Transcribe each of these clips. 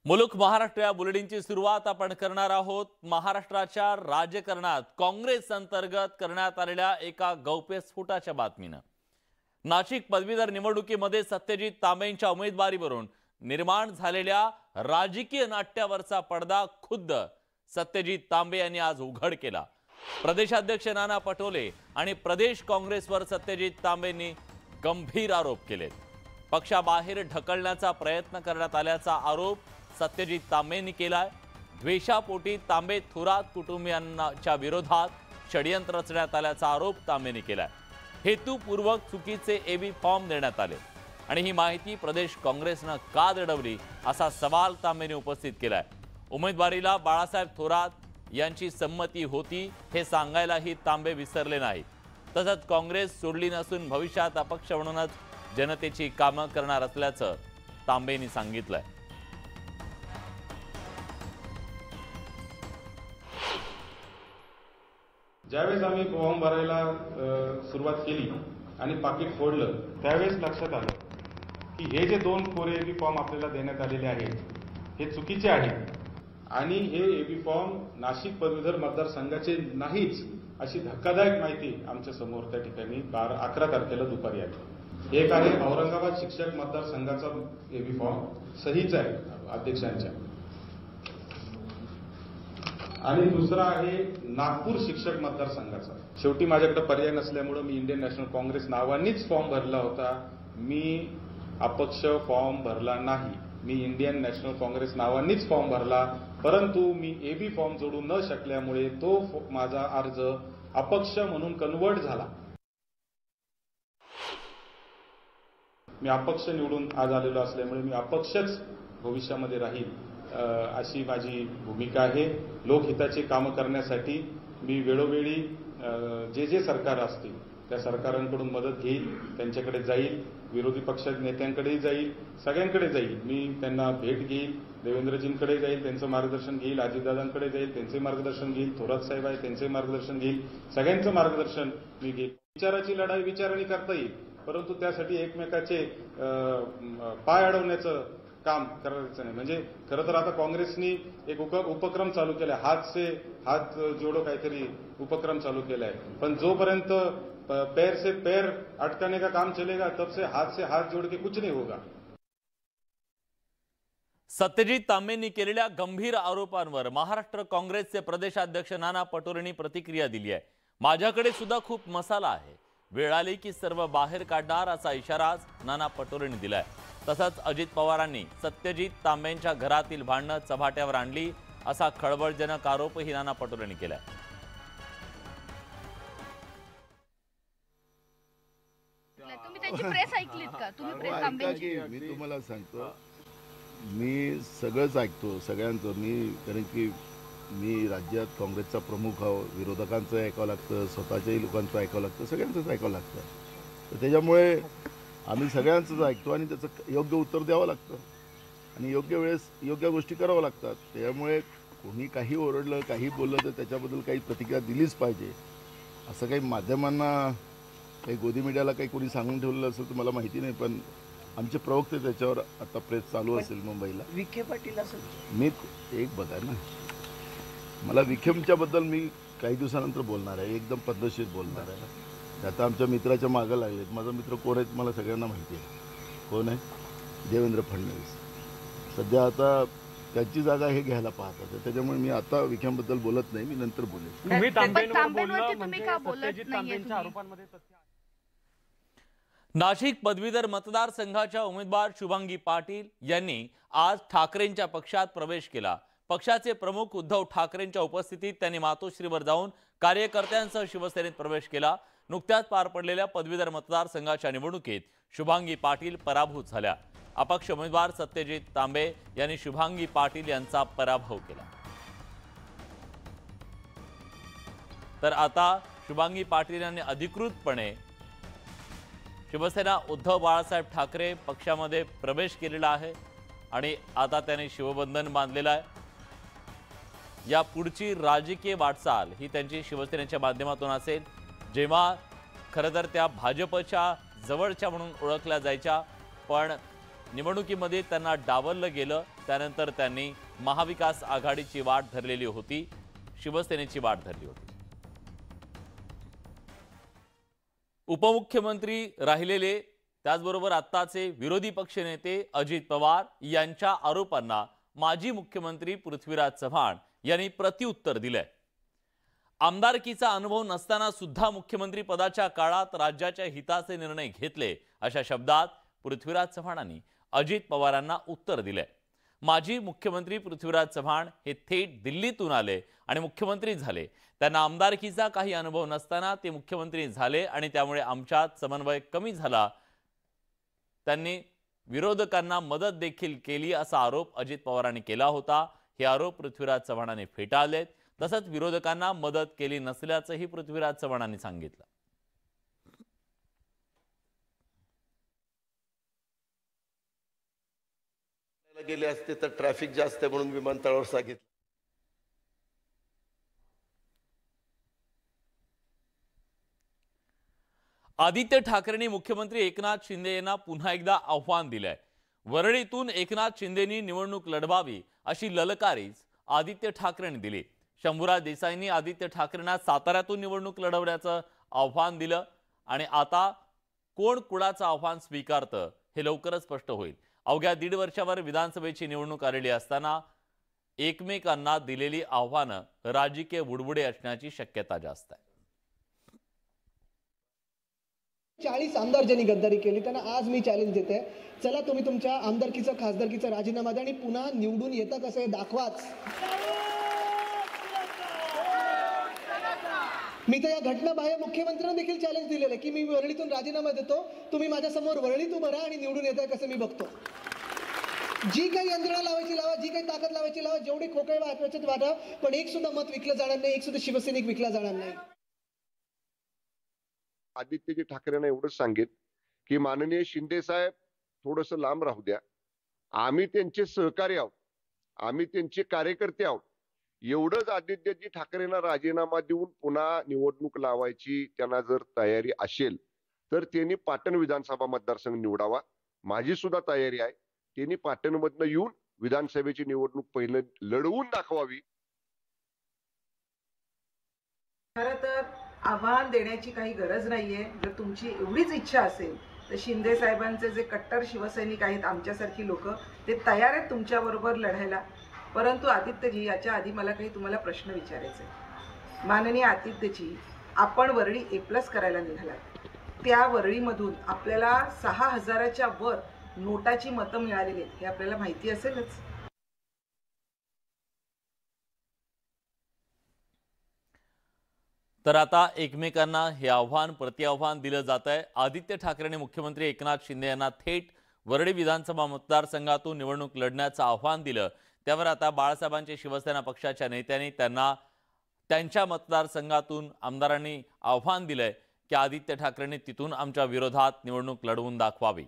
मुलुक महाराष्ट्र या बुलेटिनची सुरुवात आपण करणार आहोत। महाराष्ट्राच्या राजकारणात काँग्रेस अंतर्गत करण्यात आलेल्या एका गौप्यस्फोटाच्या बातमीने नाशिक पदवीधर निवडणुकीमध्ये सत्यजित तांबेंच्या उमेदवारीवरून निर्माण झालेल्या राजकीय नाट्यावरचा पडदा खुद्द सत्यजित तांबे यांनी आज उघड केला। प्रदेशाध्यक्ष नाना पटोले आणि प्रदेश काँग्रेसवर सत्यजित तांबेंनी गंभीर आरोप केले। पक्षाबाहेर ढकलण्याचा प्रयत्न करण्यात आल्याचा आरोप सत्यजित तांबेंनी केलाय। द्वेषापोटी तांबे थोरात कुटुंबियांच्या विरोधात षडयंत्र रचण्यात आल्याचा आरोप तांबेंनी केलाय। हेतुपूर्वक चुकीचे एबी फॉर्म देण्यात आले आणि ही माहिती प्रदेश काँग्रेसने का दडवली असा सवाल तांबेंनी उपस्थित केलाय। उमेदवारीला बाळासाहेब थोरात यांची संमती होती हे सांगायलाही तांबे विसरले नाही। तसंच काँग्रेस सोडली नसून भविष्यात अपक्ष म्हणूनच जनतेची कामं करणार असल्याचं तांबेंनी सांगितलंय। ज्यावेळेस आम्ही फॉर्म भरायला सुरुवात केली आणि पाकिट फोडलं त्यावेळेस लक्षात आलं की हे जे दोन कोरे एबी फॉर्म आपल्याला देण्यात आलेले आहेत हे चुकीचे आहेत आणि हे एबी फॉर्म नाशिक पदवीधर मतदारसंघाचे नाहीच अशी धक्कादायक माहिती आमच्या समोर त्या ठिकाणी 11 तारखेला दुपारी आली। एक आहे औरंगाबाद शिक्षक मतदारसंघाचा एबी फॉर्म सहीच आहे अध्यक्षांच्या आणि दुसरा आहे नागपूर शिक्षक मतदारसंघाचा। शेवटी माझ्याकडे पर्याय नसल्यामुळे मी इंडियन नॅशनल काँग्रेस नावानीच फॉर्म भरला होता। मी अपक्ष फॉर्म भरला नाही, मी इंडियन नॅशनल काँग्रेस नावानीच फॉर्म भरला, परंतु मी एबी फॉर्म जोडू न शकल्यामुळे तो माझा अर्ज अपक्ष म्हणून कन्वर्ट झाला। मी अपक्ष निवडून आज आलेलो असल्यामुळे मी अपक्षच भविष्यामध्ये राहील अशी माझी भूमिका आहे। लोकहिताची कामं करण्यासाठी मी वेळोवेळी जे सरकार असतील त्या सरकारांकडून मदत घेईल, त्यांच्याकडे जाईल, विरोधी पक्ष नेत्यांकडेही जाईल, सगळ्यांकडे जाईल। मी त्यांना भेट घेईल, देवेंद्रजींकडे जाईल, त्यांचं मार्गदर्शन घेईल, अजितदादांकडे जाईल, त्यांचे मार्गदर्शन घेईल, थोरात साहेब आहे त्यांचे मार्गदर्शन घेईल, सगळ्यांचं मार्गदर्शन मी घेईल। विचाराची लढाई विचाराने करता येईल, परंतु त्यासाठी एकमेकाचे पाय अडवण्याचं काम करायचं नाही। म्हणजे खरं तर आता काँग्रेसनी एक उपक्रम चालू केलाय, हात से हात जोडो काहीतरी उपक्रम चालू केलाय, पण जोपर्यंत पैर से पैर अटकाने का काम चलेगा तब से हात जोड़ के कुछ नहीं होगा। सत्यजित तांबेंनी केलेल्या गंभीर आरोपांवर महाराष्ट्र काँग्रेसचे प्रदेशाध्यक्ष नाना पटोलेंनी प्रतिक्रिया दिली आहे। माझ्याकडे सुद्धा खूप मसाला आहे, वेळ आली की सर्व बाहेर काढणार असा इशारा नाना पटोलेंनी दिलाय। तसंच अजित पवारांनी सत्यजित तांबेंच्या घरातील भांडणं चव्हाट्यावर आणली असा खळबळजनक आरोपही नाना पटोलेंनी केलाय। तुम्ही त्यांची प्रेस ऐकलीत का? तुम्ही प्रेस तांबेंची? मी तुम्हाला सांगतो, मी सगळंच ऐकतो सगळ्यांचं। कारण की मी राज्यात काँग्रेसचा प्रमुख आहो, विरोधकांचं ऐकावं लागतं, स्वतःच्याही लोकांचं ऐकावं लागतं, सगळ्यांचंच ऐकावं लागतं। तर त्याच्यामुळे आम्ही सगळ्यांचंच ऐकतो आणि त्याचं योग्य उत्तर द्यावं लागतं आणि योग्य वेळेस योग्य गोष्टी कराव्या लागतात। त्यामुळे कोणी काही ओरडलं, काही बोललं तर त्याच्याबद्दल काही प्रतिक्रिया दिलीच पाहिजे। असं काही माध्यमांना, काही गोदी मीडियाला काही कोणी सांगून ठेवलेलं असेल तर मला माहिती नाही, पण आमचे प्रवक्ते त्याच्यावर आता प्रेस चालू असेल मुंबईला। विखे पाटील असेल, मी एक बघा ना, मला विखेमच्याबद्दल मी काही दिवसानंतर बोलणार आहे, एकदम पद्धतशीर बोलणार आहे। आता आमच्या मित्राच्या मागं लागलेत। माझा मित्र कोण आहेत मला सगळ्यांना माहिती आहे, कोण आहे? देवेंद्र फडणवीस। सध्या आता त्यांची जागा हे घ्यायला पाहतात, त्याच्यामुळे मी आता विखेंबद्दल बोलत नाही, मी नंतर बोलेन। नाशिक पदवीधर मतदारसंघाच्या उमेदवार शुभांगी पाटील यांनी आज ठाकरेंच्या पक्षात प्रवेश केला। पक्षाचे प्रमुख उद्धव ठाकरेंच्या उपस्थितीत त्यांनी मातोश्रीवर जाऊन कार्यकर्त्यांसह शिवसेनेत प्रवेश केला। नुकत्याच पार पडलेल्या पदवीधर मतदारसंघाच्या निवडणुकीत शुभांगी पाटील पराभूत झाल्या। अपक्ष उमेदवार सत्यजित तांबे यांनी शुभांगी पाटील यांचा पराभव केला। तर आता शुभांगी पाटील यांनी अधिकृतपणे शिवसेना उद्धव बाळासाहेब ठाकरे पक्षामध्ये प्रवेश केलेला आहे आणि आता त्यांनी शिवबंधन बांधलेलं आहे। या पुढची राजकीय वाटचाल ही त्यांची शिवसेनेच्या माध्यमातून असेल। जेव्हा खरं तर त्या भाजपच्या जवळच्या म्हणून ओळखल्या जायच्या, पण निवडणुकीमध्ये त्यांना डावललं गेलं. त्यानंतर त्यांनी महाविकास आघाडीची वाट धरलेली होती, शिवसेनेची वाट धरली होती. उपमुख्यमंत्री राहिलेले त्याचबरोबर आत्ताचे विरोधी पक्षनेते अजित पवार यांच्या आरोपांना माजी मुख्यमंत्री पृथ्वीराज चव्हाण यांनी प्रत्युत्तर दिलंय. आमदारकीचा अनुभव नसताना सुद्धा मुख्यमंत्री पदाच्या काळात राज्याच्या हिताचे निर्णय घेतले, अशा शब्दात पृथ्वीराज चव्हाणांनी अजित पवारांना उत्तर दिलंय. माजी मुख्यमंत्री पृथ्वीराज चव्हाण हे थेट दिल्लीतून आले आणि मुख्यमंत्री झाले. त्यांना आमदारकीचा काही अनुभव नसताना ते मुख्यमंत्री झाले आणि त्यामुळे आमच्यात समन्वय कमी झाला. त्यांनी विरोधकांना मदत देखील केली असा आरोप अजित पवारांनी केला होता. हे आरोप पृथ्वीराज चव्हाणांनी फेटाळलेत. तसंच विरोधकांना मदत केली नसल्याचंही पृथ्वीराज चव्हाणांनी सांगितलं. गेले असते तर ट्रॅफिक जास्त आहे म्हणून विमानतळावर सांगितलं. आदित्य ठाकरेंनी मुख्यमंत्री एकनाथ शिंदे यांना पुन्हा एकदा आव्हान दिलंय. वरळीतून एकनाथ शिंदेंनी निवडणूक लढवावी अशी ललकारीच आदित्य ठाकरेंनी दिली. शंभूराज देसाईंनी आदित्य ठाकरेंना साताऱ्यातून निवडणूक लढवण्याचं आव्हान दिलं आणि आता कोण कुणाचं आव्हान स्वीकारतं हे लवकरच स्पष्ट होईल. अवघ्या 1.5 वर्षावर विधानसभेची निवडणूक आलेली असताना एकमेकांना दिलेली आव्हानं राजकीय बुडबुडे असण्याची शक्यता जास्त आहे. 40 आमदार ज्यांनी गद्दारी केली त्यांना आज मी चॅलेंज देते, चला तुम्ही तुमच्या आमदारकीचा खासदारकीचा राजीनामा द्या आणि पुन्हा निवडून येता कसं हे दाखवाच. मी तर या घटनाबाह्य मुख्यमंत्र्यांना देखील चॅलेंज दिलेलं आहे की मी वरळीतून राजीनामा देतो, तुम्ही माझ्या समोर वरळीत उभं राहा आणि निवडून येत आहे कसं मी बघतो. जी काही यंत्रणा लावायची लावा, जी काही ताकद लावायची लावा, जेवढी खोकळे वाटायचे वाटा, पण एक सुद्धा मत विकलं जाणार नाही, एक सुद्धा शिवसैनिक विकला जाणार नाही. आदित्यजी ठाकरेंना एवढंच सांगेन की माननीय शिंदे साहेब थोडंसं लांब राहू द्या. आम्ही त्यांचे सहकारी आहोत, आम्ही त्यांचे कार्यकर्ते आहोत. एवढंच आदित्यजी ठाकरेंना राजीनामा देऊन पुन्हा निवडणूक लावायची त्यांना जर तयारी असेल तर त्यांनी पाटण विधानसभा मतदारसंघ निवडावा. माझी सुद्धा तयारी आहे. त्यांनी पाटणमधनं येऊन विधानसभेची निवडणूक पहिलं लढवून दाखवावी. खरं तर आव्हान देण्याची काही गरज नाहीये. जर तुमची एवढीच इच्छा असेल तर शिंदे साहेबांचे जे कट्टर शिवसैनिक आहेत आमच्यासारखी लोक ते तयार आहेत तुमच्या बरोबर लढायला. परंतु आदित्यजी, याच्या आधी मला काही तुम्हाला प्रश्न विचारायचे. माननीय आदित्यजी, आपण वरळी A+ करायला निघालात. त्या वरळीमधून आपल्याला 6,000च्या वर नोटाची मतं मिळालेली आहेत हे आपल्याला माहिती असेलच. तर आता एकमेकांना हे आव्हान प्रतिआव्हान दिलं जात आहे. आदित्य ठाकरेंनी मुख्यमंत्री एकनाथ शिंदे यांना थेट वरळी विधानसभा मतदारसंघातून निवडणूक लढण्याचं आव्हान दिलं. त्यावर आता बाळासाहेबांचे शिवसेना पक्षाच्या नेत्यांनी त्यांना त्यांच्या मतदारसंघातून आमदारांनी आव्हान दिलंय की आदित्य ठाकरेंनी तिथून आमच्या विरोधात निवडणूक लढवून दाखवावी.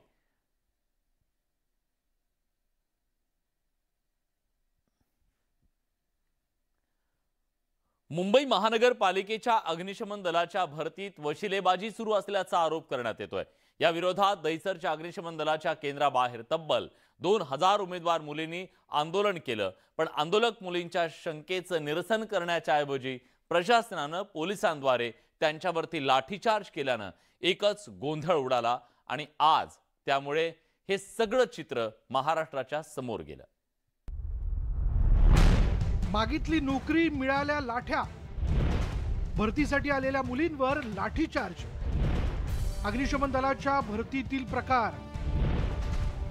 मुंबई महानगरपालिकेच्या अग्निशमन दलाच्या भरतीत वशिलेबाजी सुरू असल्याचा आरोप करण्यात येतोय. या विरोधात दहिसरच्या अग्निशमन दलाच्या केंद्राबाहेर तब्बल 2,000 उमेदवार मुलींनी आंदोलन केलं. पण आंदोलक मुलींच्या शंकेचं निरसन करण्याच्या ऐवजी प्रशासनानं पोलिसांद्वारे त्यांच्यावरती लाठीचार्ज केल्यानं एकच गोंधळ उडाला आणि आज त्यामुळे हे सगळं चित्र महाराष्ट्राच्या समोर गेलं. मागितली नोकरी मिळाल्या लाठ्या, भरतीसाठी आलेल्या मुलींवर लाठीचार्ज, अग्निशमन दलाच्या भरतीतील प्रकार,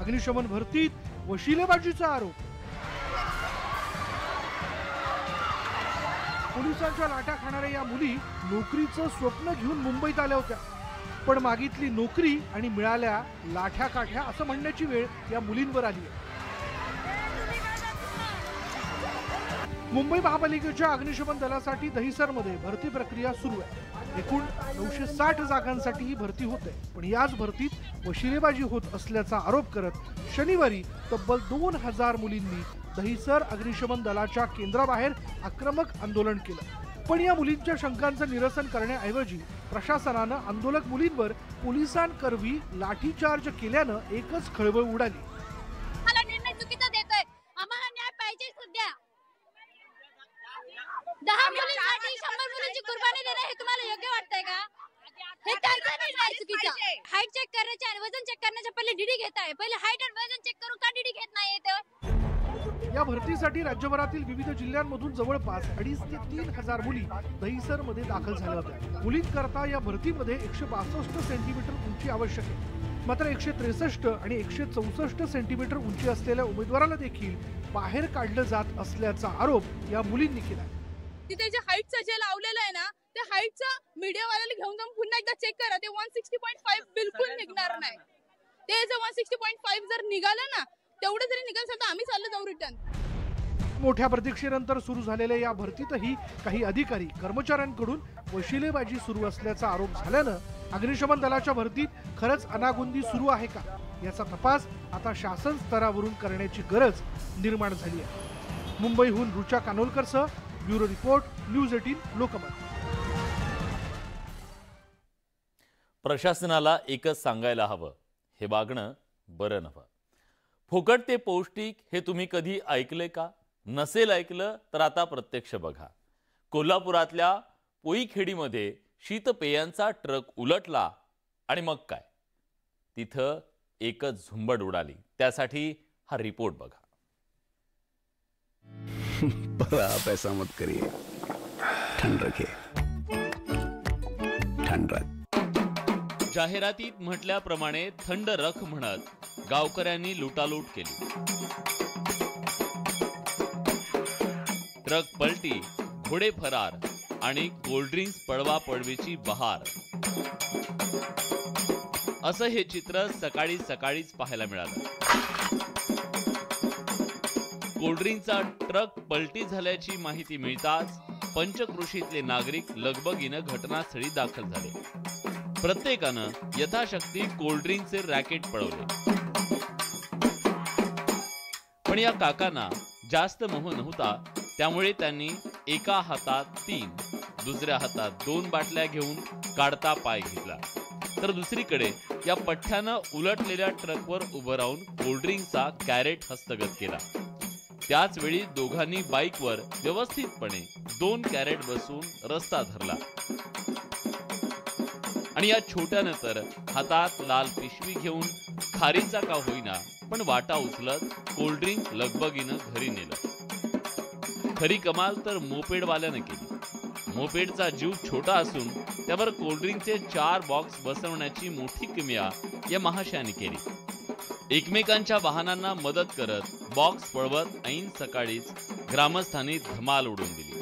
अग्निशमन भरतीत वशिलेबाजीचा आरोप, पोलिसांच्या लाठ्या खाणाऱ्या या मुली नोकरीचं स्वप्न घेऊन मुंबईत आल्या होत्या. पण मागितली नोकरी आणि मिळाल्या लाठ्या काठ्या असं म्हणण्याची वेळ या मुलींवर आली आहे. मुंबई महापालिकेच्या अग्निशमन दलासाठी दहिसरमध्ये भरती प्रक्रिया सुरू आहे. एकूण 960 जागांसाठी ही भरती होते. पण याच भरतीत वशिलेबाजी होत असल्याचा आरोप करत शनिवारी तब्बल 2,000 मुलींनी दहिसर अग्निशमन दलाच्या केंद्राबाहेर आक्रमक आंदोलन केलं. पण या मुलींच्या शंकांचं निरसन करण्याऐवजी प्रशासनानं आंदोलक मुलींवर पोलिसांकरवी लाठीचार्ज केल्यानं एकच खळबळ उडाली. वर्ष पहिले डीडी घेत आहे, पहिले हाईट आणि वजन चेक करून का डीडी घेत नाही ते? या भरतीसाठी राज्यभरातील विविध जिल्ह्यांमधून जवळपास 2,500 ते 3,000 मुली दहिसर मध्ये दाखल झाल्या होत्या. मुलींकरता या भरतीमध्ये 162 सेंटीमीटर उंची आवश्यक आहे. मात्र 163 आणि 164 सेंटीमीटर उंची असलेल्या उमेदवाराला देखील बाहेर काढलं जात असल्याचा आरोप या मुलींनी केला. तिथे जे हाईटचं जे लावलेलं आहे ना, त्या हाईटचं मीडियावाल्याला घेऊन जाऊन पुन्हा एकदा चेक करा. ते 160.5 बिलकुल निघणार नाही. ते जर 160.5 जर निघालं ना, तेवढं जरी निघालं तर आम्ही चाललो जाऊ रिटर्न. मोठ्या प्रतीक्षेनंतर सुरू झालेल्या या भरतीतही काही अधिकारी कर्मचाऱ्यांकडून वशिलेबाजी सुरू असल्याचा आरोप झाल्यानं अग्निशमन दलाच्या भरतीत खरंच अनागोंदी सुरू आहे का, याचा तपास आता शासन स्तरावरून करण्याची गरज निर्माण झाली आहे. मुंबईहून रुचा कानोलकरसह ब्युरो रिपोर्ट, न्यूज 18 लोकमत. प्रशासनाला एकच सांगायला हवं, हे वागणं बरं नव्हतं. फुकट ते पौष्टिक हे तुम्ही कधी ऐकले का? नसेल ऐकलं तर आता प्रत्यक्ष बघा. कोल्हापुरातल्या पोईखेडीमध्ये शीतपेयांचा ट्रक उलटला आणि मग काय, तिथं एकच झुंबड उडाली. त्यासाठी हा रिपोर्ट बघा. बड़ा पैसा मत करिए, ठंड रखिए, ठंड रख. जाहिरातीत म्हटल्याप्रमाणे थंड रख म्हणत गावकऱ्यांनी लुटालूट केली. ट्रक पलटी, घोडे फरार आणि कोल्ड्रिंक्स पळवापळवीची बहार, असं हे चित्र सकाळी सकाळीच पाहायला मिळालं. कोल्ड्रिंकचा ट्रक पलटी झाल्याची माहिती मिळताच पंचक्रोशीतले नागरिक लगबगीनं घटनास्थळी दाखल झाले. प्रत्येकानं यथाशक्ती कोल्ड्रिंकचे रॅकेट पळवले. पण या काकांना जास्त मोह नव्हता, त्यामुळे त्यांनी एका हातात 3, दुसऱ्या हातात 2 बाटल्या घेऊन काढता पाय घेतला. तर दुसरीकडे या पठ्ठ्यानं उलटलेल्या ट्रकवर उभं राहून कोल्ड्रिंकचा कॅरेट हस्तगत केला. त्याच वेळी दोघांनी बाईकवर व्यवस्थितपणे 2 कॅरेट बसून रस्ता धरला आणि या छोट्यानं तर हातात लाल पिशवी घेऊन खारीचा का होईना पण वाटा उचलत कोल्ड्रिंक लगबगीनं घरी नेलं. खरी कमाल तर मोपेडवाल्यानं केली. मोपेडचा जीव छोटा असून त्यावर कोल्ड्रिंकचे 4 बॉक्स बसवण्याची मोठी किमया या महाशयाने केली. एकमेकांच्या वाहनांना मदत करत बॉक्स पळवत ऐन सकाळीच ग्रामस्थांनी धमाल उडवून दिली.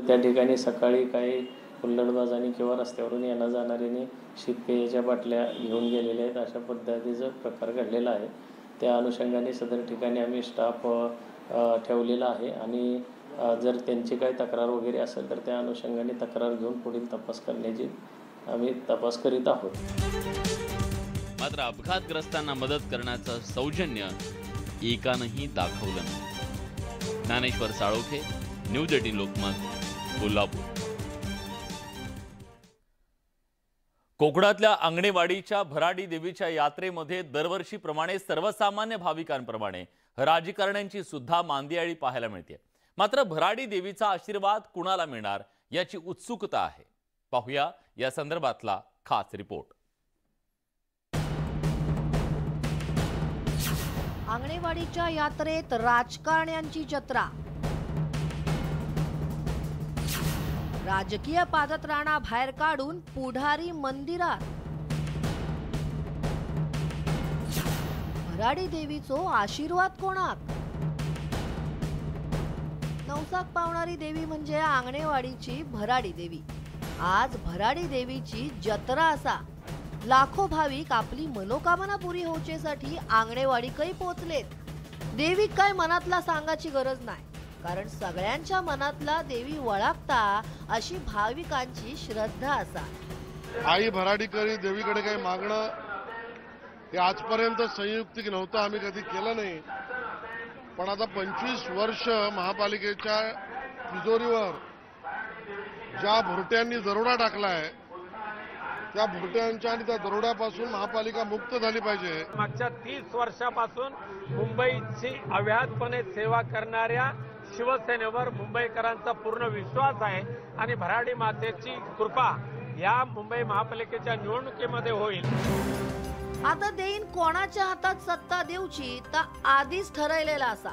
त्या ठिकाणी सकाळी काही हुल्लडबाजांनी किंवा रस्त्यावरून येणं जाणाऱ्यांनी शीतपेयाच्या बाटल्या घेऊन गेलेल्या आहेत, अशा पद्धतीचा प्रकार घडलेला आहे. त्या अनुषंगाने सदर ठिकाणी आम्ही स्टाफ ठेवलेला आहे आणि जर त्यांची काही तक्रार वगैरे असेल तर त्या अनुषंगाने तक्रार घेऊन पुढील तपास करण्याची आम्ही तपास करीत आहोत. मात्र अपघातग्रस्तांना मदत करण्याचं सौजन्य एकानंही दाखवलं नाही. ज्ञानेश्वर साळोखे, न्यूज 18 लोकमत, कोल्हापूर. कोकणातल्या आंगणेवाडीच्या भराडी देवीच्या यात्रेमध्ये दरवर्षीप्रमाणे सर्वसामान्य भाविकांप्रमाणे राजकारण्यांची सुद्धा मांदियाळी पाहायला मिळते. मात्र भराडी देवीचा आशीर्वाद कुणाला मिळणार याची उत्सुकता आहे. पाहूया या संदर्भातला खास रिपोर्ट. आंगणेवाडीच्या यात्रेत राजकारण्यांची जत्रा. राजकीय पादत्राणा बाहेर काढून पुढारी मंदिरात. भराडी देवीचो आशीर्वाद कोणाक? नवसाक पावणारी देवी म्हणजे आंगणेवाडीची भराडी देवी. आज भराडी देवीची जत्रा असा. लाखो भाविक आपली मनोकामना पुरी होण्यासाठी आंगणेवाडीकडे पोहोचलेत. देवीक काय मनातला सांगायची गरज नाही, कारण सगळ्यांच्या मनातला देवी वळखता अशी भाविकांची श्रद्धा असा. आई भराडीकरी देवीकडे काही मागणं हे आजपर्यंत संयुक्तिक नव्हतं, आम्ही कधी केलं नाही. पण आता 25 वर्ष महापालिकेच्या तिजोरीवर ज्या भुरट्यांनी दरोडा टाकलाय त्या भुरट्यांच्या आणि त्या दरोड्यापासून महापालिका मुक्त झाली पाहिजे. मागच्या 30 वर्षापासून मुंबईची अव्याहतपणे सेवा करणाऱ्या शिवसेनेवर मुंबईकरांचा पूर्ण विश्वास आहे आणि भराडी मातेची कृपा या मुंबई महापालिकेच्या निवडणुकीमध्ये होईल. आता देईन कोणाच्या हातात सत्ता देऊची तर आधीच ठरलेला असा.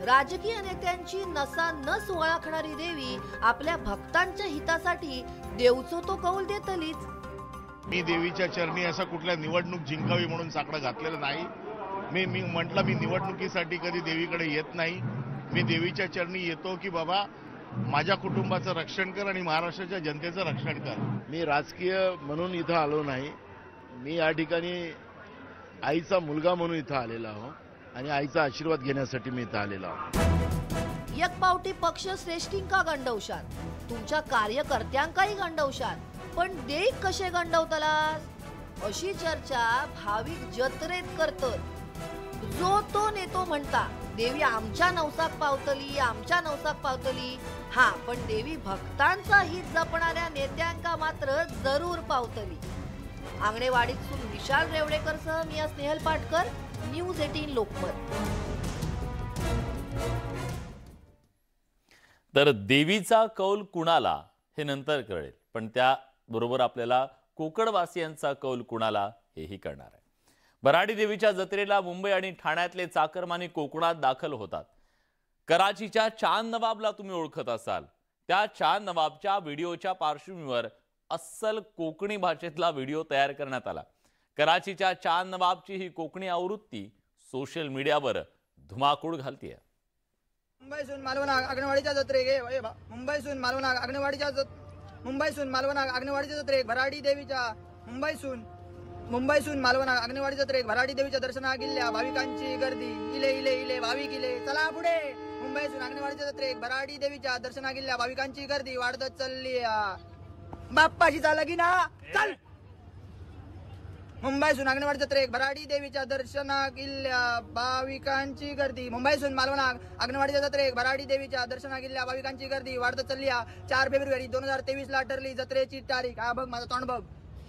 राजकीय नेत्यांची नसा नस ओळखणारी देवी आपल्या भक्तांच्या हितासाठी देवचो तो कौल देतलीच. मी देवीच्या चरणी असा कुठल्या निवडणूक जिंकावी म्हणून साकडं घातलेलं नाही. मी म्हटलं मी निवडणुकीसाठी कधी देवीकडे येत नाही. मी देवीच्या चरणी येतो की बाबा माझ्या कुटुंबाचं रक्षण कर आणि महाराष्ट्राच्या जनतेचं रक्षण कर. मी राजकीय म्हणून इथं आलो नाही. मी या ठिकाणी आईचा मुलगा म्हणून इथं आलेला आहो आणि आईचा आशीर्वाद घेण्यासाठी मी इथं आलेलो आहो. एक पावटी पक्ष श्रेष्ठींका गंडवशात, तुमच्या कार्यकर्त्यांकाही गंडवशात, पण देईक कसे गंडवतलास अशी चर्चा भाविक जत्रेत करतात. जो तो नेतो म्हणता देवी आमच्या नवसाक पावतली, आमच्या नवसाक पावतली. हा, पण देवी भक्तांचा हित जपणाऱ्या नेत्यांका मात्र जरूर पावतली. आंगणेवाडीतून विशाल रेवडेकर सह मी स्नेहल पाटकर, न्यूज 18 लोकमत. तर देवीचा कौल कुणाला हे नंतर कळेल, पण त्याबरोबर आपल्याला कोकणवासियांचा कौल कुणाला हेही कळणार आहे. भराडी देवीच्या जत्रेला मुंबई आणि ठाण्यातले चाकरमानी कोकणात दाखल होतात. कराचीच्या चांद नवाबला तुम्ही ओळखत असाल. त्या चांद नवाबच्या व्हिडिओच्या पार्श्वभूमीवर अस्सल कोकणी भाषेतला व्हिडिओ तयार करण्यात आला. कराचीच्या चांद नवाबची ही कोकणी आवृत्ती सोशल मीडियावर धुमाकूळ घालतीये. मुंबईसून मालवण आंगणवाडीच्या जत्रेक मुंबईसून मालवण आंगणवाडीच्या जत्रेक भराडी देवीच्या मुंबईसून मालवण आंगणवाडी जत्रेक भराडी देवीच्या दर्शनाक गेलेल्या भाविकांची गर्दी. इले इले इले भाविक इले, चला पुढे. मुंबईसून आंगणवाडीच्या जत्रेक भराडी देवीच्या दर्शनाक गेलेल्या भाविकांची गर्दी वाढतच चालली. बाप्पाशी झालं की ना चल. मुंबईसून आंगणवाडी जत्रेक भराडी देवीच्या दर्शनाक गेलेल्या भाविकांची गर्दी. मुंबईसून मालवण आंगणवाडीच्या जत्रेक भराडी देवीच्या दर्शनाक गेलेल्या भाविकांची गर्दी वाढत चालली. 4 फेब्रुवारी 2023 ला ठरली जत्रेची तारीख. हा बघ माझा तोंड बघ.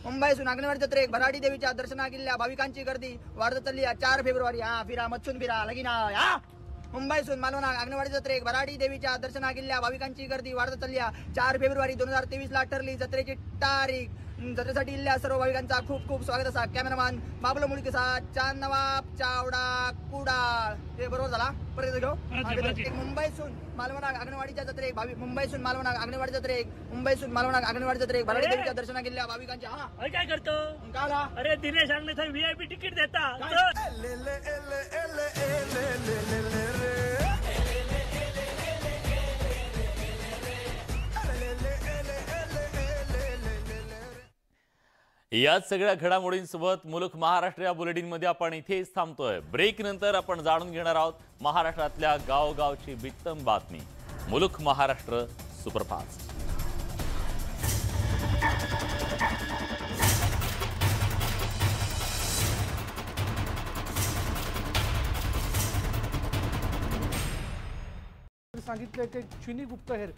मुंबईसून आंगणवाडी जत्रेक भराडी देवीच्या दर्शनाक गेलेल्या भाविकांची गर्दी वाढत चालली. 4 फेब्रुवारी. हा फिरा मच्छून फिरा लगीना. हा मुंबईसून मालवण आंगणवाडी जत्रेक भराडी देवीच्या दर्शनाक गेलेल्या भाविकांची गर्दी वाढत चालली. 4 फेब्रुवारी 2023 ला ठरली जत्रेची तारीख. जत्रेसाठी इल्ल्या सर्व भाविकांचा खूप खूप स्वागत असा. कॅमेरामॅन बाबलो मुळके चांद नवाब चावडा कुडाळ. हे बरोबर झाला. परत घेऊ. मुंबईसून मालवण आंगणवाडीच्या जत्रेक मुंबईसून मालवण आंगणवाडी जत्रेक भराडी देवीच्या दर्शनाक गेलेल्या भाविकांच्या. हा काय करतो काला अरे दिनेश अंगणे VIP तिकीट देता. याच सगळ्या घडामोडींसोबत मुलुक महाराष्ट्र या बुलेटिनमध्ये आपण इथेच थांबतोय. ब्रेक नंतर आपण जाणून घेणार आहोत महाराष्ट्रातल्या गावगावची बित्तम बातमी. मुलुक महाराष्ट्र सुपरफास्ट. सांगितलं की चीनी गुप्तहेर